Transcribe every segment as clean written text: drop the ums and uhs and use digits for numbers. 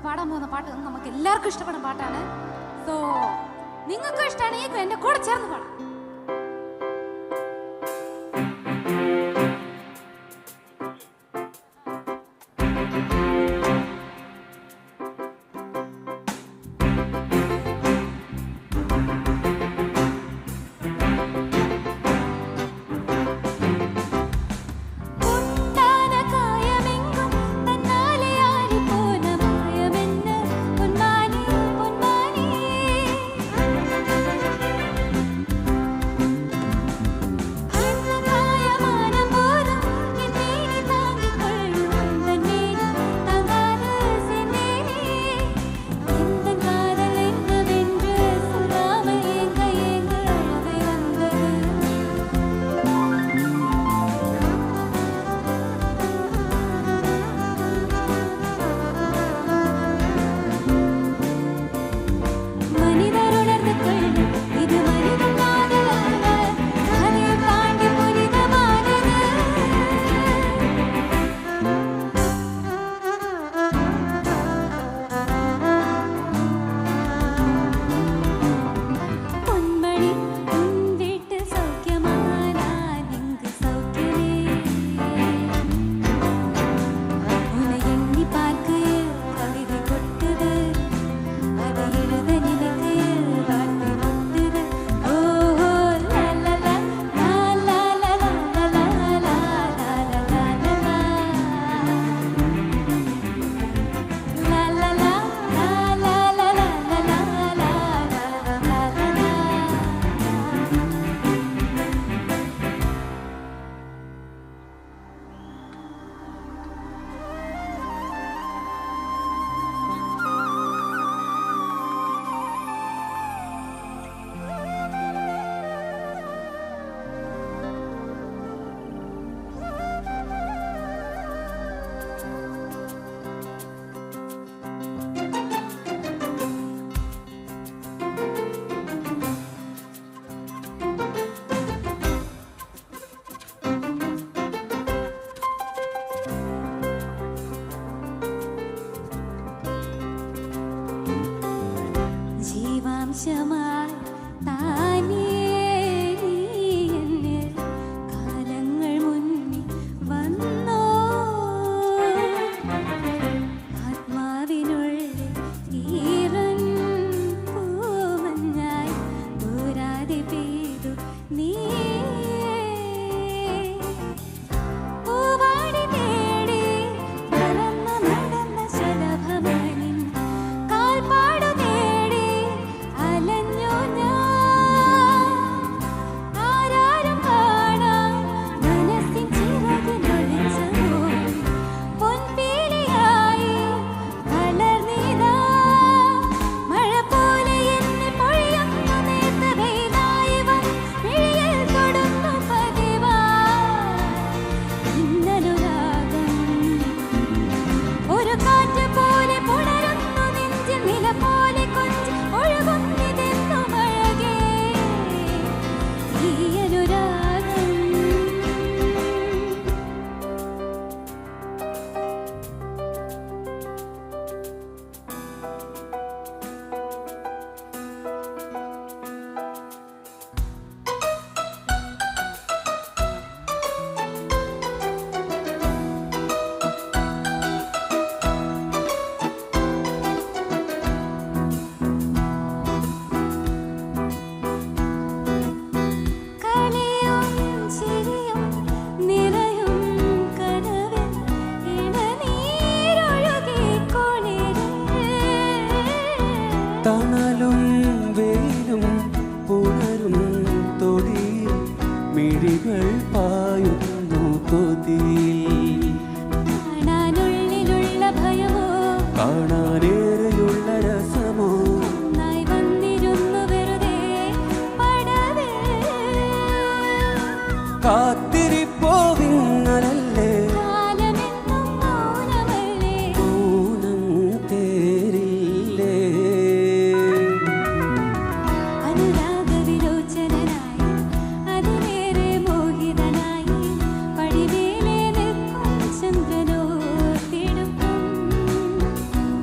പാടാൻ പോകുന്ന പാട്ട് നമുക്ക് എല്ലാവർക്കും ഇഷ്ടപ്പെടുന്ന പാട്ടാണ്. സോ നിങ്ങൾക്കും ഇഷ്ടമാണെങ്കിൽ എന്റെ കൂടെ ചേർന്ന് പാടാം.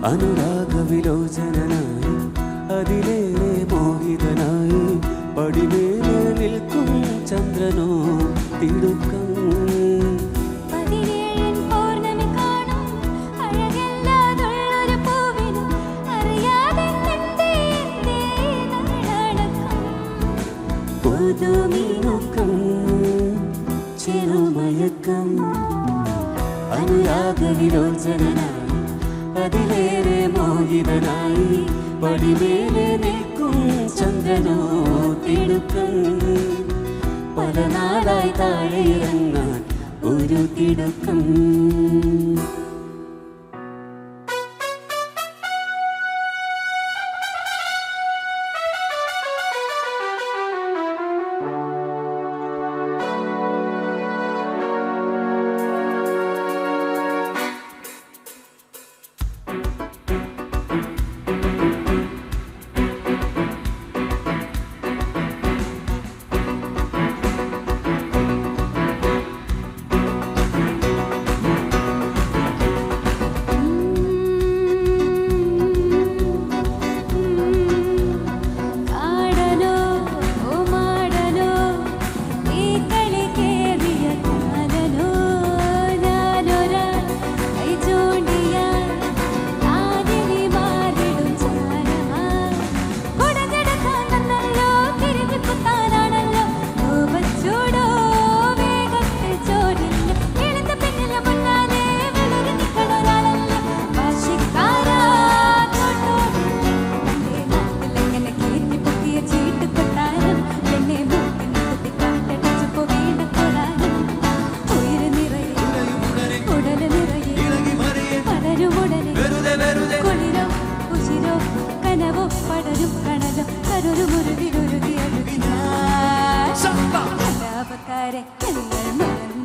അനുരാഗവിലോചനായി അതിലേറെ മോഹിതനായി പടിമേലെ നിൽക്കും ചന്ദ്രനോ തിടുക്കം ചെറുമയക്കം അനുരാഗവിലോചനായി അതിലേറെ മോഹിതനായി പടിമേലെ നിൽക്കും ചന്ദ്രനോ തിടുക്കം പല നാളായി താഴെ ഇറങ്ങാൻ ഒരു തിടുക്കം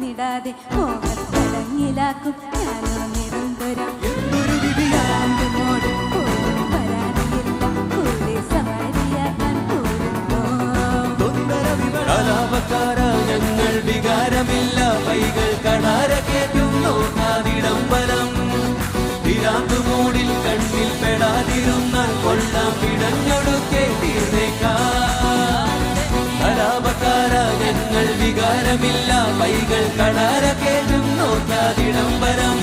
ിടാതെ മോഹത്തടങ്ങിലാക്കും ഞാനോ നിരന്തരം ഞങ്ങൾ വികാരമില്ല വൈകൾ കടാര കേട്ടും നോക്കാതിടംബരം തിരാന്തുമൂടിൽ കണ്ണിൽ പെടാതിരുന്നാൽ കൊള്ളാം പിടഞ്ഞൊടുക്കെ തീർന്നേക്കാരാപക്കാര ഞങ്ങൾ വികാരമില്ല വൈകൾ കടാര കേട്ടും നോക്കാതിടംബരം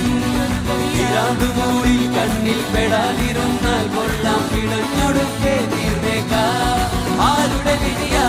തിരാന്തുമൂടിൽ കണ്ണിൽ പെടാതിരുന്നാൽ കൊള്ളാം പിടഞ്ഞൊടുക്കെ തീർന്നേക്കാ ആരുടെ വിധിയാ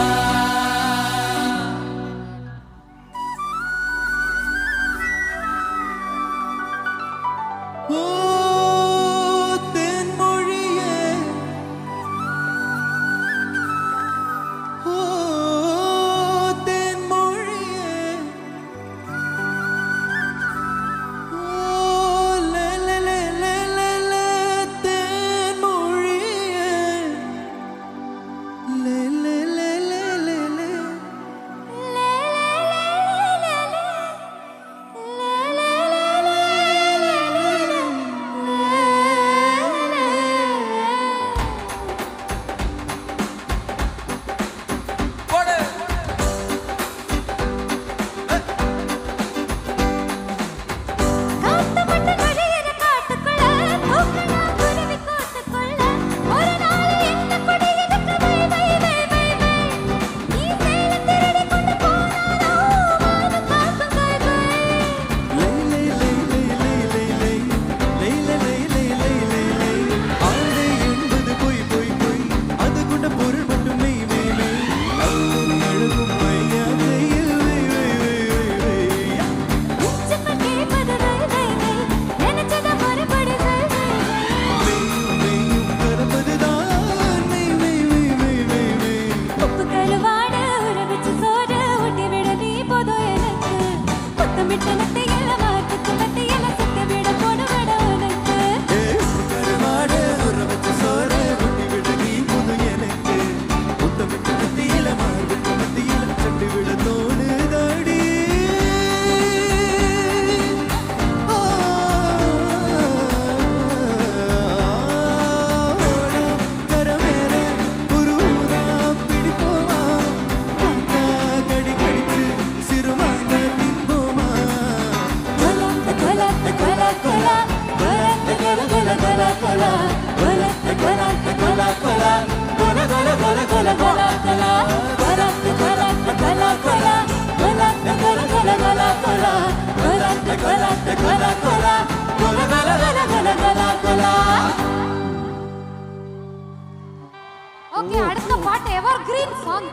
ഓക്കെ, അടുത്ത പാട്ട് എവർഗ്രീൻ സോങ്.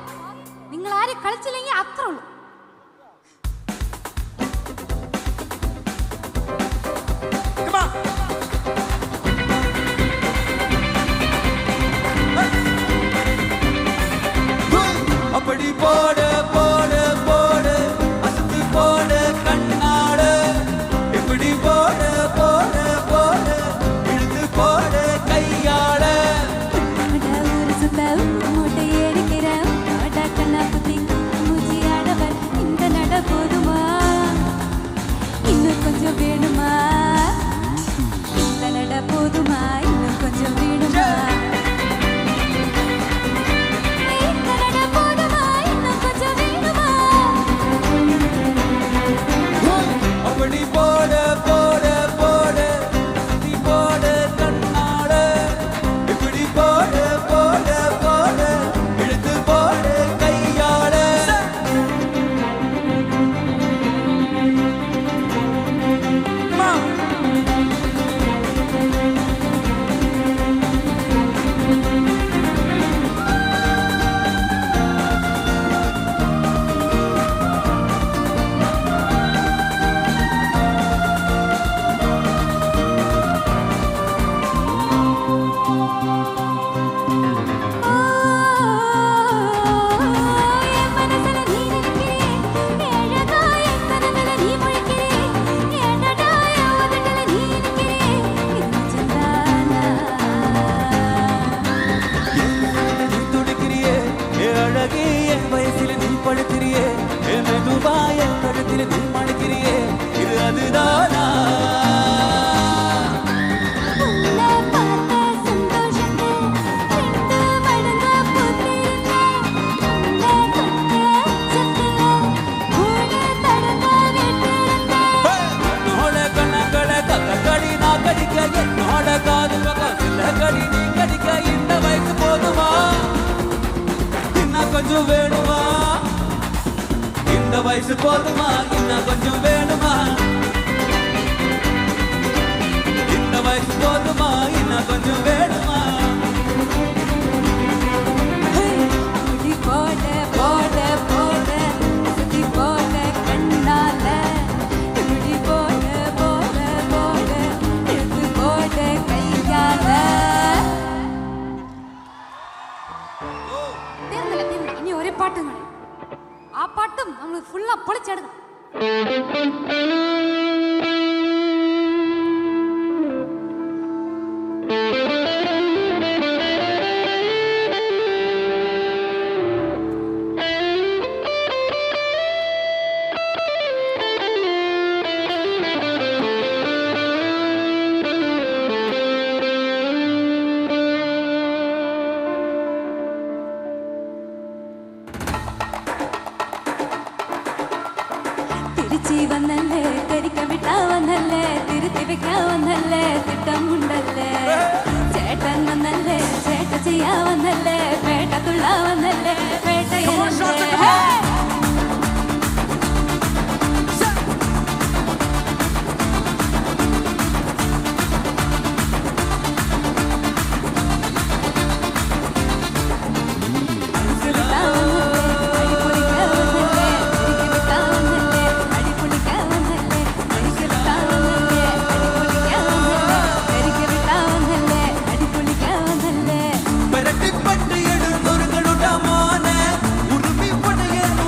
നിങ്ങൾ ആരും കളിച്ചില്ലെങ്കിൽ അത്രേ ഉള്ളൂ. அப்படி போடு போடு போடு அசத்து போடு கண்ணாடு இப்படி போடு போடு போடு இழுத்து போடு கையாட இந்த நட போதுமா இன்னும் கொஞ்சம் வேணுமா? இந்த நட போதுமா இன்னும் கொஞ்சம் வேணுமா? அப்படி போடு போடு போடு அசத்தி போடு கண்ணாடு இப்படி போடு போடு போடு இழுத்து போடு கையாட கொஞ்சம் வேணுமா? இந்த வயசு போதுமா? இன்னும் கொஞ்சம் வேணுமா? இந்த வயசு போதுமா? இன்னும் கொஞ்சம் வேணுமா? போட போட போட சுத்தி போட கண்ணால இப்படி போட போட போட எடுத்து போட கையால. ഇനി ഒരു പാട്ടും കൂടി. ആ പാട്ടും നമ്മൾ ഫുള്ളാ പൊളിച്ചെടുക്കണം. വന്നല്ലേ കരിക്ക വിട്ടാ വന്നല്ലേ തിരുത്തി വെക്കാ വന്നല്ലേ തിട്ടമുണ്ടല്ലേ ചേട്ടൻ വന്നല്ലേ ചേട്ട ചെയ്യാ വന്നല്ലേ പേട്ട തുള്ള വന്നല്ലേ പേട്ടയല്ലേ. பட்டு எழுந்தொருகளுடமான உரிமை படையனு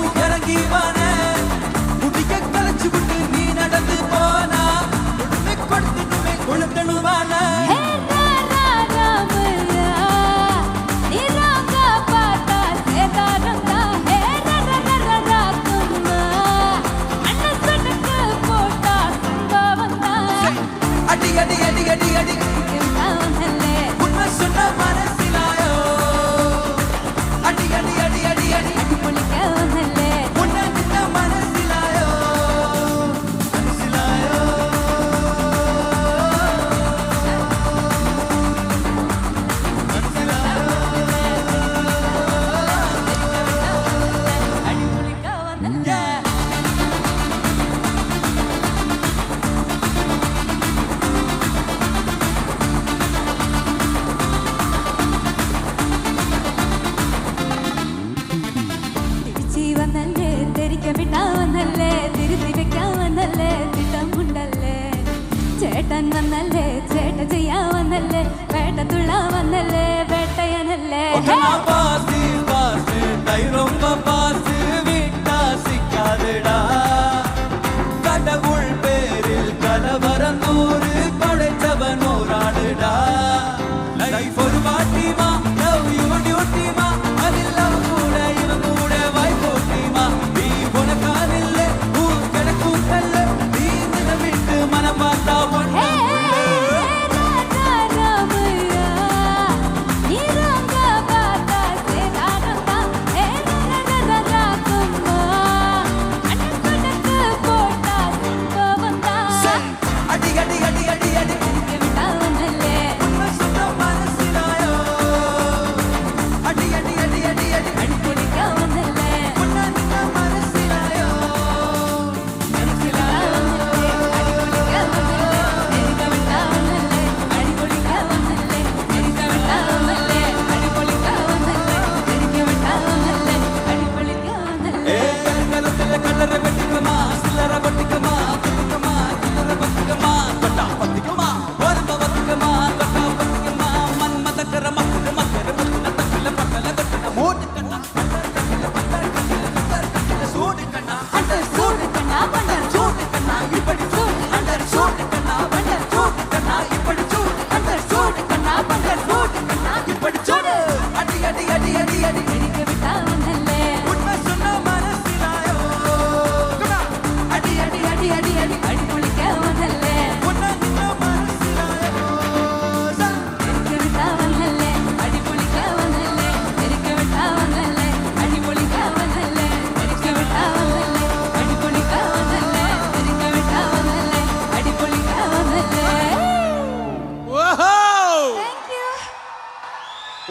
ഒരിക്കൽ വിട്ടാവന്നല്ലേ തിരുത്തി വെക്കാവന്നല്ലേ തിട്ടമുണ്ടല്ലേ ചേട്ടൻ വന്നല്ലേ ചേട്ട ചെയ്യാവന്നല്ലേ വേട്ട തുള്ളാവന്നല്ലേ വേട്ടയനല്ലേ கடவுள் பேரில் கலவரம் நூறு படைச்சவனோராடுடா லைஃப் ஒரு பாட்டிமா லவ் யூ டியூட்டிமா அதில் அவன் கூட இவன் கூட வாய்ப்போட்டிமா நீ உனக்கானில்ல ஊர் கிடக்கூட்டல்ல நீ நிலவிட்டு மனம் பார்த்தா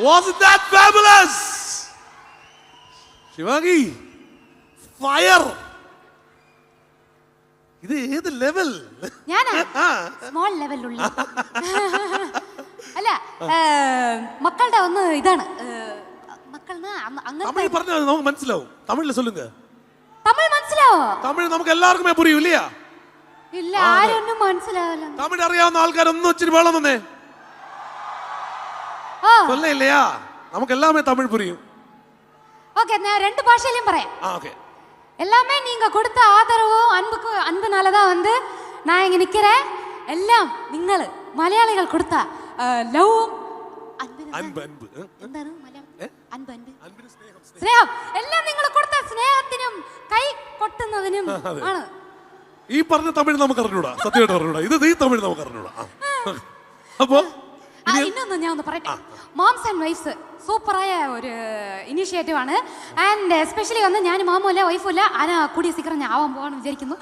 Wasn't that fabulous? Shivangi fire. ഇത് ഏത് ലെവൽ? ഞാനാ സ്മോൾ ലെവലുള്ള അല്ല മക്കളുടെ ഒന്ന് ഇതാണ് മക്കളുടെ തമിഴ് പറഞ്ഞാൽ നമുക്ക് മനസ്സിലാവും. തമിഴിൽ சொல்லுங்க. തമിഴ് മനസ്സിലാവോ? തമിഴ് നമുക്ക് എല്ലാവർക്കുമേ പുരിയും ഇല്ലയാ? ഇല്ല ആരും ഒന്നും മനസ്സിലാവില്ല. തമിഴ് അറിയാവുന്ന ആൾക്കാരൊന്നും ഇച്ചിരി വെള്ളം തന്നേ. சொல்ல இல்லையா? நமக்கு எல்லாமே தமிழ் புரியும். ஓகே நான் ரெண்டு பாஷையிலயும் பறேன். ஓகே. எல்லாமே நீங்க கொடுத்த ஆதரவும் அன்புனால தான் வந்து நான் இங்க நிக்கிறேன். எல்லாம் നിങ്ങൾ മലയാളികൾ കൊടുത്ത ലവും അൻപ് എന്താണ് മലയാളം? അൻപ് സ്നേഹം എല്ലാം നിങ്ങൾ കൊടുത്ത സ്നേഹത്തിനും കൈ കൊട്ടുന്നതിനും ആണ്. ഈ പറഞ്ഞ തമിഴ് നമുക്ക് അറിഞ്ഞൂടാ, സത്യമായിട്ട് അറിഞ്ഞൂടാ. ഇത് ഈ തമിഴ് നമുക്ക് അറിഞ്ഞൂടാ. അപ്പോ இன்னொന്ന് ഞാൻ ഒന്ന് പറയട്ടെ. മോംസ് ആൻഡ് വൈഫ്സ് സൂപ്പറായ ഒരു ഇനിഷ്യേറ്റീവ് ആണ്. ആൻഡ് എസ്പെഷ്യലി വന്ന് ഞാൻ മാമൂല വൈഫുമില്ല ആന കൂടിയ സീക്രം ഞാൻ ആവാൻ പോകാന്ന് വിചാരിക്കുന്നു.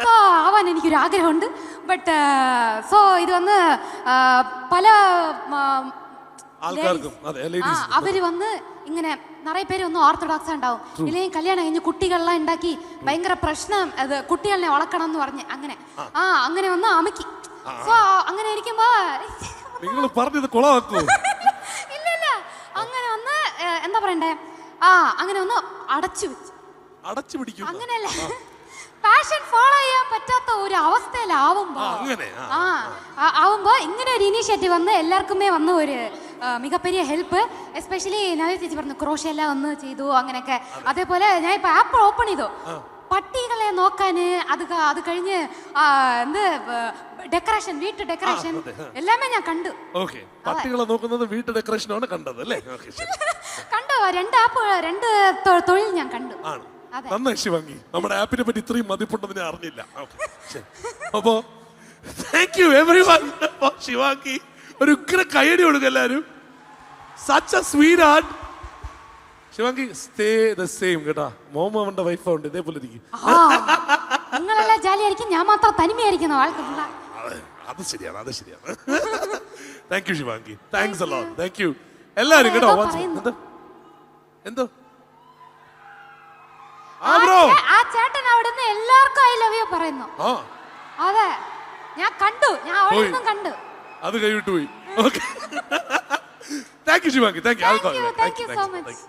സോ ആവാൻ എനിക്കൊരു ആഗ്രഹമുണ്ട്. ബട്ട് സോ ഇത് വന്ന് പല അവര് വന്ന് ഇങ്ങനെ നിറയെ പേര് ഒന്നും ഓർത്തഡോക്സ് ഉണ്ടാവും, ഇല്ലെങ്കിൽ കല്യാണം കഴിഞ്ഞ് കുട്ടികളെല്ലാം ഉണ്ടാക്കി ഭയങ്കര പ്രശ്നം, അത് കുട്ടികളെ വളക്കണം എന്ന് പറഞ്ഞ് അങ്ങനെ അങ്ങനെ വന്ന് അമക്കി. സോ അങ്ങനെ ഇരിക്കുമ്പോ നിങ്ങൾ പറഞ്ഞത് കൊളാക്കൂ. ഇല്ല അങ്ങനെ ഒന്ന് എന്താ പറയണ്ടേ, അങ്ങനെ ഒന്ന് അടച്ചു പിടിക്കും. അങ്ങനെയല്ല, പാഷൻ ഫോളോ ചെയ്യാൻ പറ്റാത്ത ഒരു അവസ്ഥയിലാവുമ്പോ ആവുമ്പോ ഇങ്ങനെ ഒരു ഇനീഷ്യേറ്റീവ് വന്ന് എല്ലാവർക്കുമേ വന്ന ഒരു മികപ്പെരിയ ഹെൽപ്പ്. എസ്പെഷ്യലി നവ്യ ചേച്ചി പറഞ്ഞു ക്രോഷ്യ എല്ലാം ഒന്ന് ചെയ്തു അങ്ങനെയൊക്കെ. അതേപോലെ ഞാൻ ഇപ്പൊ ആപ്പ് ഓപ്പൺ ചെയ്തു പട്ടികളെ നോക്കാന്, അത് കഴിഞ്ഞ് എന്ത് ഡെക്കറേഷൻ, വീട്ടു ഡെക്കറേഷൻ എല്ലാമേ ഞാൻ കണ്ടു. പട്ടികളെ നോക്കുന്നത് വീട്ടു ഡെക്കറേഷൻ ആണ് കണ്ടത് അല്ലേ? കണ്ടു. രണ്ട് തൊഴിൽ ഞാൻ കണ്ടു. നന്നായി ശിവാംഗി, നമ്മുടെ ആപ്പിനെ പറ്റി ഇത്രയും മതിപ്പുണ്ടെന്ന് ഞാൻ അറിഞ്ഞില്ല. അപ്പോ thank you everyone for Shivangi. ഒരു ഉഗ്ര കയ്യടി കൊടുക്കുക എല്ലാവരും. Such a sweetheart. Shivangi stay the same കേട്ടാ. മോമ അവന്റെ വൈഫ് ഉണ്ട്, ഇതേപോലെ ഇരിക്കും. നിങ്ങളെല്ലാം ജാലിയായിരിക്കും, ഞാൻ മാത്രം തനിമയായിരിക്കുന്നു. അത് ശരിയാണ്. Thank you Shivangi, thanks a lot. Thank you എല്ലാവരും കേട്ടോ. എന്തോ ആ ചേട്ടൻ അവിടുന്ന് എല്ലാവർക്കും ഐ ലവ് യു പറയുന്നു. അതെ ഞാൻ കണ്ടു, ഞാൻ അവിടെ നിന്നും കണ്ടു. അത് കൈവിട്ടു പോയി. Okay thank you Shivangi, thank you so much.